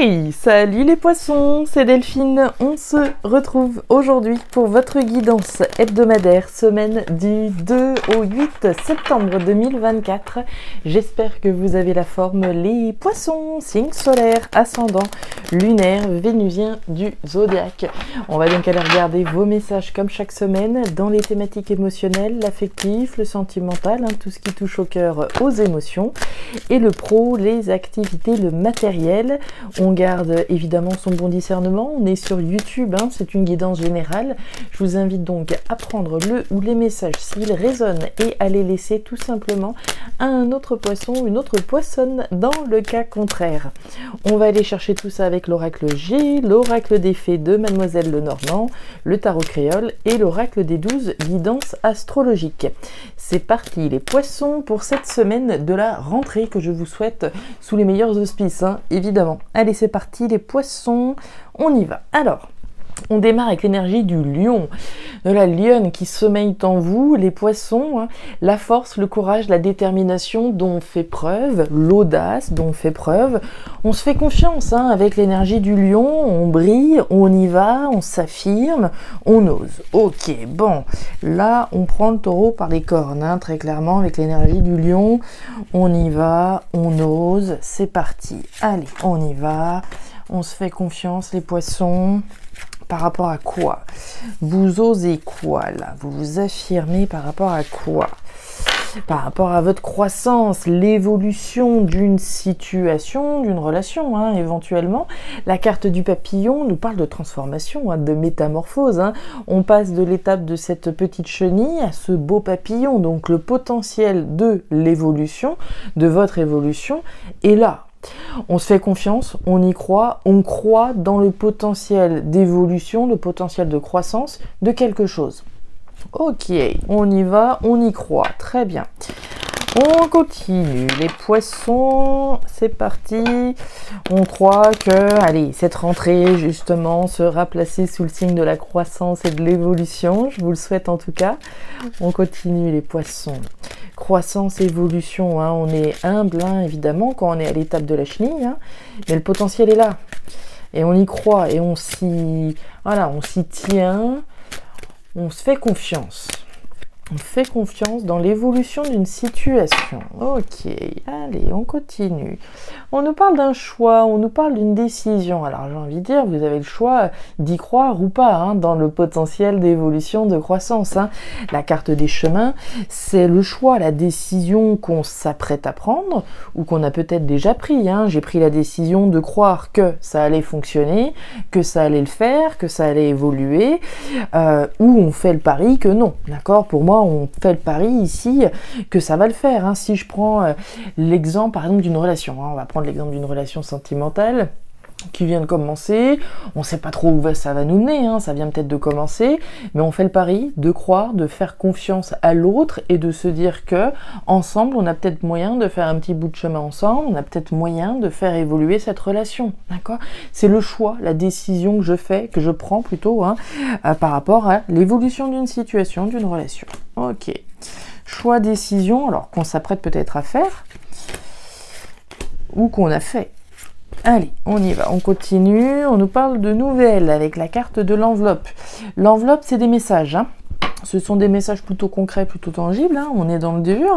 Hey, salut les poissons, c'est Delphine. On se retrouve aujourd'hui pour votre guidance hebdomadaire, semaine du 2 au 8 septembre 2024. J'espère que vous avez la forme, les poissons, signe solaire, ascendant, lunaire, vénusien du zodiaque. On va donc aller regarder vos messages comme chaque semaine dans les thématiques émotionnelles, l'affectif, le sentimental, tout ce qui touche au cœur, aux émotions, et le pro, les activités, le matériel. On garde évidemment son bon discernement, on est sur YouTube, c'est une guidance générale. Je vous invite donc à prendre le ou les messages s'ils résonnent et à les laisser tout simplement à un autre poisson, une autre poissonne dans le cas contraire. On va aller chercher tout ça avec l'oracle G, l'oracle des fées de Mademoiselle Lenormand, le tarot créole et l'oracle des 12 guidances astrologiques. C'est parti les poissons pour cette semaine de la rentrée que je vous souhaite sous les meilleurs auspices, évidemment. Allez, c'est parti les poissons, on y va. Alors, on démarre avec l'énergie du lion, de la lionne qui sommeille en vous, les poissons, la force, le courage, la détermination dont on fait preuve, l'audace dont on fait preuve. On se fait confiance avec l'énergie du lion, on brille, on y va, on s'affirme, on ose. Ok, bon, là on prend le taureau par les cornes, très clairement avec l'énergie du lion, on y va, on ose, c'est parti. Allez, on y va, on se fait confiance les poissons. Par rapport à quoi? Vous osez quoi là? Vous vous affirmez par rapport à quoi? Par rapport à votre croissance, l'évolution d'une situation, d'une relation, éventuellement. La carte du papillon nous parle de transformation, de métamorphose. On passe de l'étape de cette petite chenille à ce beau papillon. Donc le potentiel de l'évolution, de votre évolution, est là. On se fait confiance, on y croit, on croit dans le potentiel d'évolution, le potentiel de croissance de quelque chose. Ok, on y va, on y croit, très bien. On continue, les poissons, c'est parti. On croit que, allez, cette rentrée justement sera placée sous le signe de la croissance et de l'évolution. Je vous le souhaite en tout cas. On continue les poissons. Croissance, évolution, on est humble évidemment quand on est à l'étape de la chenille, mais le potentiel est là. Et on y croit et on s'y tient, on se fait confiance. On fait confiance dans l'évolution d'une situation. Ok, allez, on continue. On nous parle d'un choix, on nous parle d'une décision. Alors j'ai envie de dire, vous avez le choix d'y croire ou pas dans le potentiel d'évolution, de croissance. La carte des chemins, c'est le choix, la décision qu'on s'apprête à prendre ou qu'on a peut-être déjà pris. J'ai pris la décision de croire que ça allait fonctionner, que ça allait le faire, que ça allait évoluer, ou on fait le pari que non. D'accord? Pour moi, on fait le pari ici que ça va le faire. Si je prends l'exemple par exemple d'une relation, on va prendre l'exemple d'une relation sentimentale qui vient de commencer, on ne sait pas trop où ça va nous mener, ça vient peut-être de commencer, mais on fait le pari de croire, de faire confiance à l'autre et de se dire que ensemble, on a peut-être moyen de faire un petit bout de chemin ensemble, on a peut-être moyen de faire évoluer cette relation, d'accord? C'est le choix, la décision que je fais, que je prends plutôt, par rapport à l'évolution d'une situation, d'une relation. Ok. Choix, décision, alors qu'on s'apprête peut-être à faire, ou qu'on a fait. Allez, on y va, on continue, on nous parle de nouvelles avec la carte de l'enveloppe. L'enveloppe, c'est des messages, Ce sont des messages plutôt concrets, plutôt tangibles, on est dans le dur.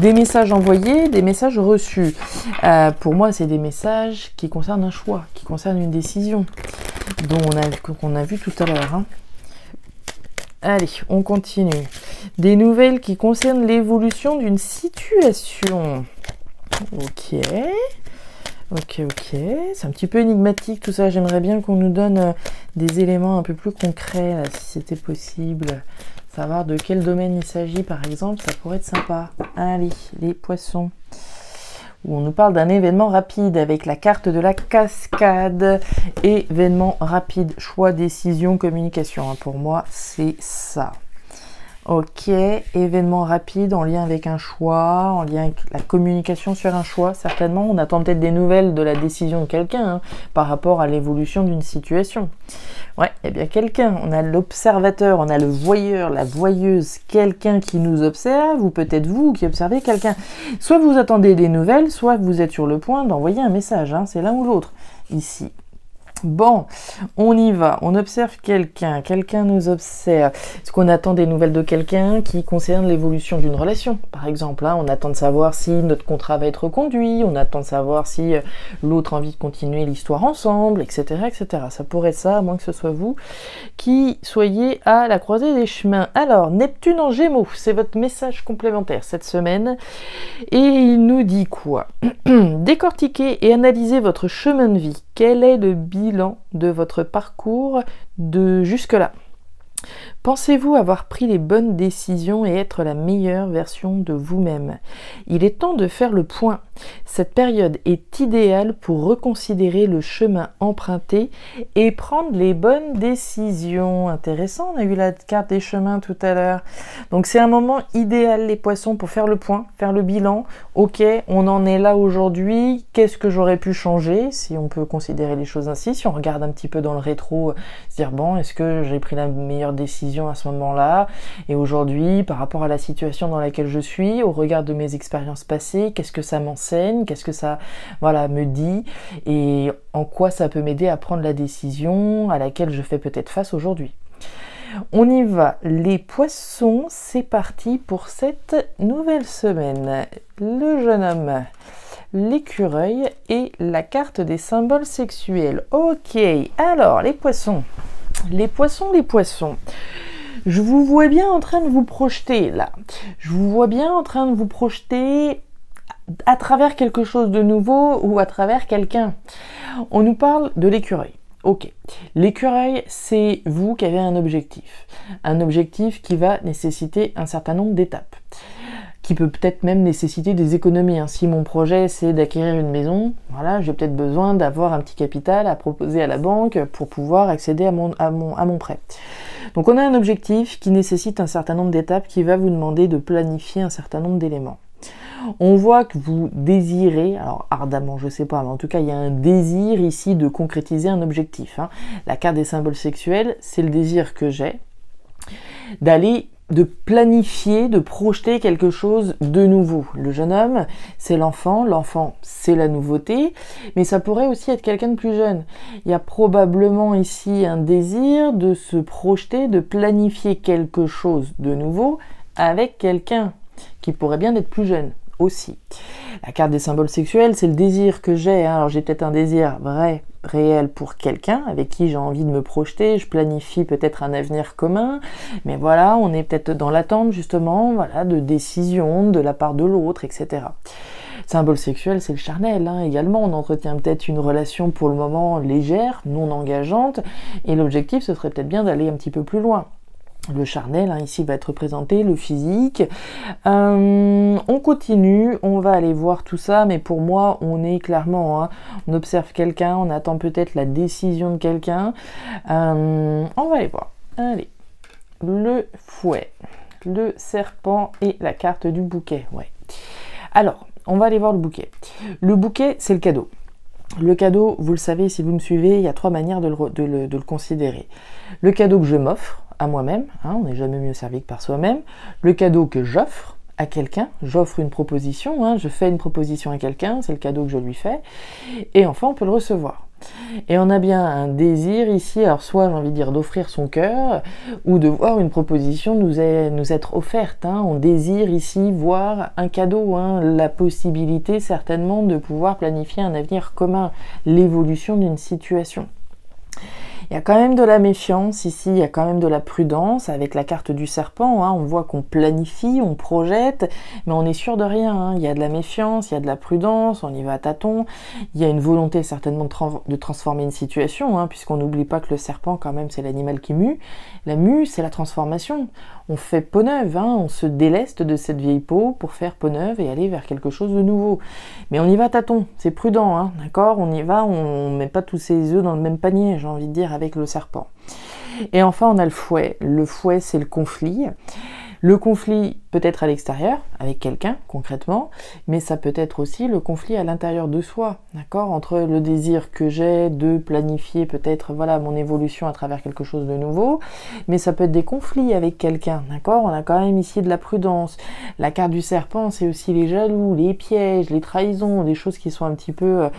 Des messages envoyés, des messages reçus. Pour moi, c'est des messages qui concernent un choix, qui concernent une décision, qu'on a vu tout à l'heure. Allez, on continue. Des nouvelles qui concernent l'évolution d'une situation. Ok, c'est un petit peu énigmatique tout ça, j'aimerais bien qu'on nous donne des éléments un peu plus concrets, là, si c'était possible. Savoir de quel domaine il s'agit par exemple, ça pourrait être sympa. Allez, les poissons. Où on nous parle d'un événement rapide avec la carte de la cascade. Événement rapide, choix, décision, communication. Pour moi, c'est ça. Ok, événement rapide en lien avec un choix, en lien avec la communication sur un choix, certainement. On attend peut-être des nouvelles de la décision de quelqu'un par rapport à l'évolution d'une situation. Ouais, eh bien quelqu'un, on a l'observateur, on a le voyeur, la voyeuse, quelqu'un qui nous observe, ou peut-être vous qui observez quelqu'un. Soit vous attendez des nouvelles, soit vous êtes sur le point d'envoyer un message, c'est l'un ou l'autre. ici. Bon, on y va, on observe quelqu'un nous observe. Est-ce qu'on attend des nouvelles de quelqu'un qui concerne l'évolution d'une relation, par exemple, hein, on attend de savoir si notre contrat va être reconduit, on attend de savoir si l'autre a envie de continuer l'histoire ensemble, etc., etc. Ça pourrait être ça, à moins que ce soit vous qui soyez à la croisée des chemins. Alors, Neptune en Gémeaux, c'est votre message complémentaire cette semaine. Et il nous dit quoi? Décortiquez et analysez votre chemin de vie. Quel est le bilan de votre parcours de jusque-là? Pensez-vous avoir pris les bonnes décisions et être la meilleure version de vous-même? Il est temps de faire le point. Cette période est idéale pour reconsidérer le chemin emprunté et prendre les bonnes décisions. Intéressant, on a eu la carte des chemins tout à l'heure. Donc c'est un moment idéal, les poissons, pour faire le point, faire le bilan. Ok, on en est là aujourd'hui. Qu'est-ce que j'aurais pu changer, si on peut considérer les choses ainsi? Si on regarde un petit peu dans le rétro, se dire bon, est-ce que j'ai pris la meilleure décision à ce moment-là? Et aujourd'hui, par rapport à la situation dans laquelle je suis, au regard de mes expériences passées, qu'est-ce que ça m'enseigne? Qu'est-ce que ça, voilà, me dit? Et en quoi ça peut m'aider à prendre la décision à laquelle je fais peut-être face aujourd'hui? On y va, les poissons, c'est parti pour cette nouvelle semaine. Le jeune homme, l'écureuil et la carte des symboles sexuels. Ok, alors les poissons. Je vous vois bien en train de vous projeter là. Je vous vois bien en train de vous projeter à travers quelque chose de nouveau ou à travers quelqu'un. On nous parle de l'écureuil. Ok, l'écureuil, c'est vous qui avez un objectif qui va nécessiter un certain nombre d'étapes, qui peut peut-être même nécessiter des économies. Si mon projet c'est d'acquérir une maison, voilà, j'ai peut-être besoin d'avoir un petit capital à proposer à la banque pour pouvoir accéder à mon prêt. Donc on a un objectif qui nécessite un certain nombre d'étapes, qui va vous demander de planifier un certain nombre d'éléments. On voit que vous désirez, alors ardemment je sais pas, mais en tout cas il y a un désir ici de concrétiser un objectif. La carte des symboles sexuels, c'est le désir que j'ai de planifier, de projeter quelque chose de nouveau. Le jeune homme, c'est l'enfant c'est la nouveauté, mais ça pourrait aussi être quelqu'un de plus jeune. Il y a probablement ici un désir de se projeter, de planifier quelque chose de nouveau avec quelqu'un qui pourrait bien être plus jeune aussi. La carte des symboles sexuels, c'est le désir que j'ai. Alors j'ai peut-être un désir vrai, réel pour quelqu'un avec qui j'ai envie de me projeter, je planifie peut-être un avenir commun, mais voilà, on est peut-être dans l'attente justement, voilà, de décisions de la part de l'autre, etc. Symbole sexuel, c'est le charnel, également, on entretient peut-être une relation pour le moment légère, non engageante, et l'objectif ce serait peut-être bien d'aller un petit peu plus loin. Le charnel, ici, va être représenté, le physique. On continue, on va aller voir tout ça, mais pour moi, on est clairement, on observe quelqu'un, on attend peut-être la décision de quelqu'un. On va aller voir. Allez, le fouet, le serpent et la carte du bouquet. Ouais. Alors, on va aller voir le bouquet. Le bouquet, c'est le cadeau. Le cadeau, vous le savez, si vous me suivez, il y a 3 manières de le considérer. Le cadeau que je m'offre à moi-même, on n'est jamais mieux servi que par soi-même. Le cadeau que j'offre à quelqu'un, j'offre une proposition, je fais une proposition à quelqu'un, c'est le cadeau que je lui fais. Et enfin, on peut le recevoir. Et on a bien un désir ici, alors soit j'ai envie de dire d'offrir son cœur, ou de voir une proposition nous être offerte. On désire ici voir un cadeau, la possibilité certainement de pouvoir planifier un avenir commun, l'évolution d'une situation. Il y a quand même de la méfiance ici, il y a quand même de la prudence avec la carte du serpent. On voit qu'on planifie, on projette, mais on est sûr de rien. Il y a de la méfiance, il y a de la prudence, on y va à tâtons. Il y a une volonté certainement de transformer une situation, puisqu'on n'oublie pas que le serpent quand même c'est l'animal qui mue. La mue c'est la transformation. On fait peau neuve, on se déleste de cette vieille peau pour faire peau neuve et aller vers quelque chose de nouveau. Mais on y va à tâtons, c'est prudent, d'accord? On y va, on met pas tous ses œufs dans le même panier, j'ai envie de dire, avec le serpent. Et enfin, on a le fouet. Le fouet, c'est le conflit. Le conflit, peut-être à l'extérieur, avec quelqu'un concrètement, mais ça peut être aussi le conflit à l'intérieur de soi, d'accord, entre le désir que j'ai de planifier peut-être voilà mon évolution à travers quelque chose de nouveau, mais ça peut être des conflits avec quelqu'un, d'accord. On a quand même ici de la prudence. La carte du serpent, c'est aussi les jaloux, les pièges, les trahisons, des choses qui sont un petit peu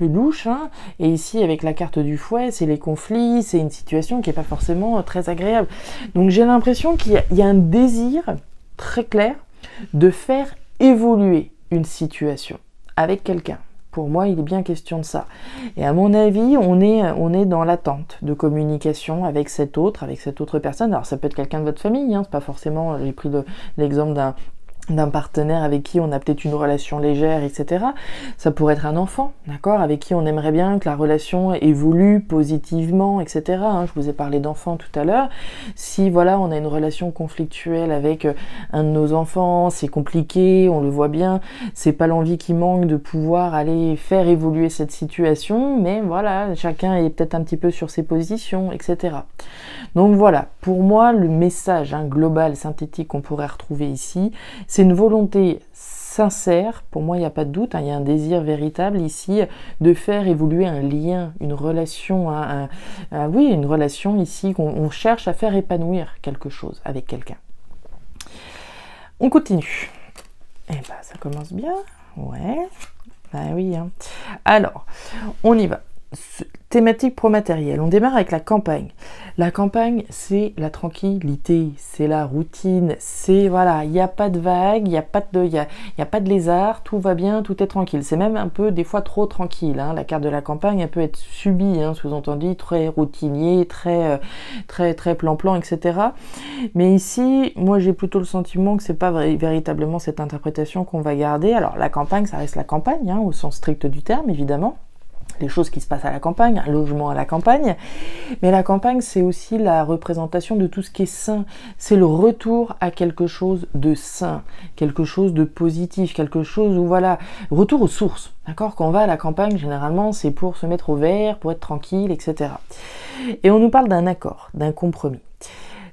louches, hein. Et ici avec la carte du fouet, c'est les conflits, c'est une situation qui est pas forcément très agréable. Donc j'ai l'impression qu'il y a un désir très clair de faire évoluer une situation avec quelqu'un. Pour moi, il est bien question de ça. Et à mon avis, on est dans l'attente de communication avec cette autre personne. Alors ça peut être quelqu'un de votre famille, hein, c'est pas forcément, j'ai pris l'exemple d'un partenaire avec qui on a peut-être une relation légère, etc. Ça pourrait être un enfant, d'accord, avec qui on aimerait bien que la relation évolue positivement, etc. Hein, je vous ai parlé d'enfants tout à l'heure. Si voilà, on a une relation conflictuelle avec un de nos enfants, c'est compliqué, on le voit bien, c'est pas l'envie qui manque de pouvoir aller faire évoluer cette situation, mais voilà, chacun est peut-être un petit peu sur ses positions, etc. Donc voilà, pour moi, le message global, synthétique qu'on pourrait retrouver ici, c'est une volonté sincère, pour moi il n'y a pas de doute, il y a un désir véritable ici de faire évoluer un lien, une relation, une relation ici qu'on cherche à faire épanouir quelque chose avec quelqu'un. On continue. Eh ben ça commence bien, ouais, ben oui. Hein. Alors, on y va. Thématique pro-matériel. On démarre avec la campagne. La campagne, c'est la tranquillité, c'est la routine, c'est voilà, il n'y a pas de vagues, il n'y a pas de lézard, tout va bien, tout est tranquille. C'est même un peu des fois trop tranquille. Hein. La carte de la campagne, elle peut être subie, hein, sous-entendu, très routinier, très plan-plan, etc. Mais ici, moi, j'ai plutôt le sentiment que c'est pas véritablement cette interprétation qu'on va garder. Alors, la campagne, ça reste la campagne, hein, au sens strict du terme, évidemment. Les choses qui se passent à la campagne, un logement à la campagne, mais la campagne c'est aussi la représentation de tout ce qui est sain, c'est le retour à quelque chose de sain, quelque chose de positif, quelque chose où voilà, retour aux sources, d'accord, quand on va à la campagne généralement c'est pour se mettre au vert, pour être tranquille, etc. Et on nous parle d'un accord, d'un compromis.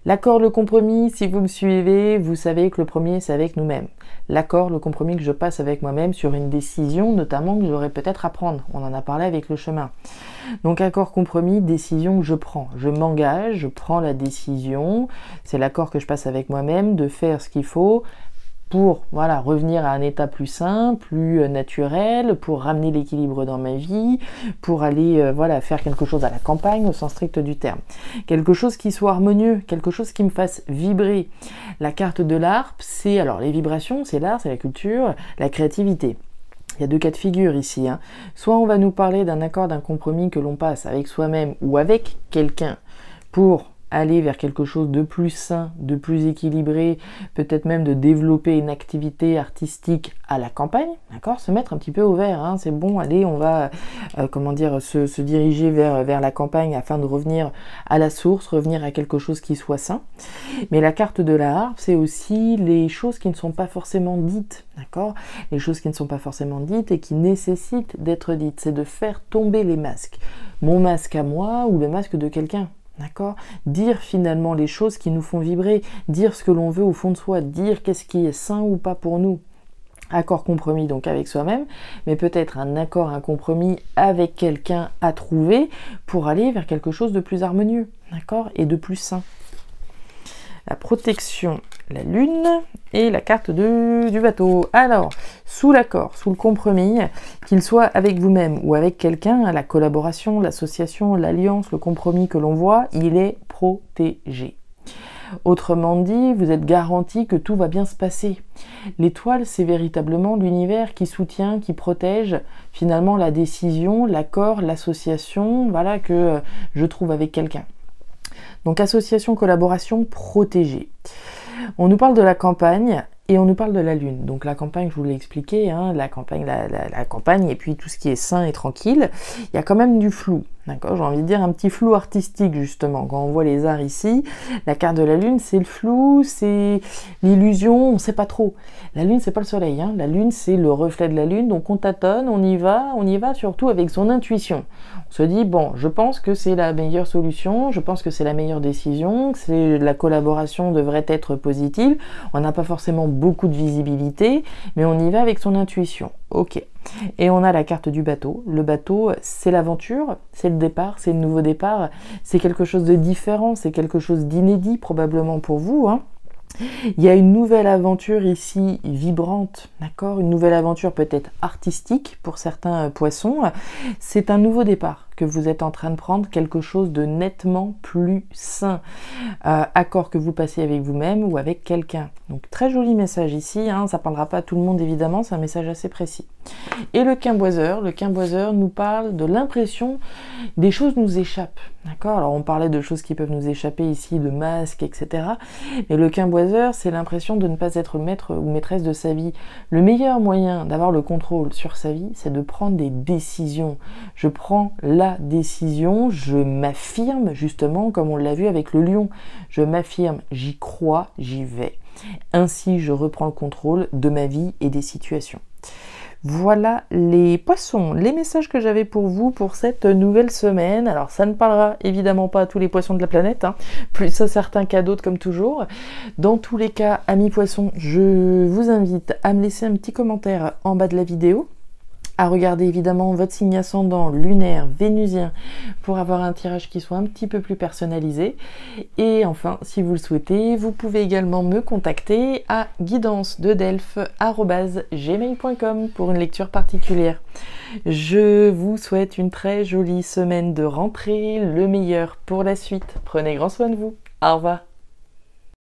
L'accord, le compromis, si vous me suivez, vous savez que le premier c'est avec nous-mêmes. L'accord, le compromis que je passe avec moi-même sur une décision, notamment que j'aurais peut-être à prendre. On en a parlé avec le chemin. Donc accord, compromis, décision que je prends. Je m'engage, je prends la décision. C'est l'accord que je passe avec moi-même de faire ce qu'il faut pour voilà, revenir à un état plus sain, plus naturel, pour ramener l'équilibre dans ma vie, pour aller voilà, faire quelque chose à la campagne au sens strict du terme. Quelque chose qui soit harmonieux, quelque chose qui me fasse vibrer. La carte de l'harpe, c'est alors les vibrations, c'est l'art, c'est la culture, la créativité. Il y a deux cas de figure ici. Hein. Soit on va nous parler d'un accord, d'un compromis que l'on passe avec soi-même ou avec quelqu'un pour aller vers quelque chose de plus sain, de plus équilibré, peut-être même de développer une activité artistique à la campagne, d'accord, se mettre un petit peu au vert, hein, c'est bon, allez, on va, se diriger vers la campagne afin de revenir à la source, revenir à quelque chose qui soit sain. Mais la carte de la harpe, c'est aussi les choses qui ne sont pas forcément dites, d'accord, les choses qui ne sont pas forcément dites et qui nécessitent d'être dites, c'est de faire tomber les masques. Mon masque à moi ou le masque de quelqu'un. D'accord ? Dire finalement les choses qui nous font vibrer, dire ce que l'on veut au fond de soi, dire qu'est-ce qui est sain ou pas pour nous. Accord, compromis donc avec soi-même, mais peut-être un accord, un compromis avec quelqu'un à trouver pour aller vers quelque chose de plus harmonieux, d'accord ? Et de plus sain. La protection, la lune et la carte du bateau. Alors, sous l'accord, sous le compromis, qu'il soit avec vous-même ou avec quelqu'un, la collaboration, l'association, l'alliance, le compromis que l'on voit, il est protégé. Autrement dit, vous êtes garanti que tout va bien se passer. L'étoile, c'est véritablement l'univers qui soutient, qui protège finalement la décision, l'accord, l'association, voilà, que je trouve avec quelqu'un. Donc association, collaboration, protégée. On nous parle de la campagne et on nous parle de la lune. Donc la campagne, je vous l'ai expliqué, hein, la campagne et puis tout ce qui est sain et tranquille, il y a quand même du flou. D'accord, j'ai envie de dire un petit flou artistique justement. Quand on voit les arts ici, la carte de la lune, c'est le flou, c'est l'illusion, on ne sait pas trop. La lune, c'est pas le soleil, hein. La lune, c'est le reflet de la lune, donc on tâtonne, on y va surtout avec son intuition. On se dit, bon, je pense que c'est la meilleure solution, je pense que c'est la meilleure décision, que la collaboration devrait être positive. On n'a pas forcément beaucoup de visibilité, mais on y va avec son intuition. Ok. Et on a la carte du bateau. Le bateau, c'est l'aventure, c'est le départ, c'est le nouveau départ, c'est quelque chose de différent, c'est quelque chose d'inédit probablement pour vous, hein. Il y a une nouvelle aventure ici vibrante, d'accord? Une nouvelle aventure peut-être artistique pour certains poissons. C'est un nouveau départ que vous êtes en train de prendre, quelque chose de nettement plus sain. Accord que vous passez avec vous-même ou avec quelqu'un. Donc très joli message ici, hein, ça ne parlera pas à tout le monde évidemment, c'est un message assez précis. Et le quimboiseur nous parle de l'impression des choses nous échappent. D'accord? Alors on parlait de choses qui peuvent nous échapper ici, de masques, etc. Mais le quimboiseur, c'est l'impression de ne pas être maître ou maîtresse de sa vie. Le meilleur moyen d'avoir le contrôle sur sa vie, c'est de prendre des décisions. Je prends la décision, je m'affirme justement, comme on l'a vu avec le lion. Je m'affirme, j'y crois, j'y vais. Ainsi, je reprends le contrôle de ma vie et des situations. Voilà les poissons, les messages que j'avais pour vous pour cette nouvelle semaine. Alors ça ne parlera évidemment pas à tous les poissons de la planète, hein, plus à certains qu'à d'autres comme toujours. Dans tous les cas, amis poissons, je vous invite à me laisser un petit commentaire en bas de la vidéo, à regarder évidemment votre signe ascendant lunaire, vénusien, pour avoir un tirage qui soit un petit peu plus personnalisé. Et enfin, si vous le souhaitez, vous pouvez également me contacter à guidancededelphes@gmail.com pour une lecture particulière. Je vous souhaite une très jolie semaine de rentrée, le meilleur pour la suite. Prenez grand soin de vous. Au revoir.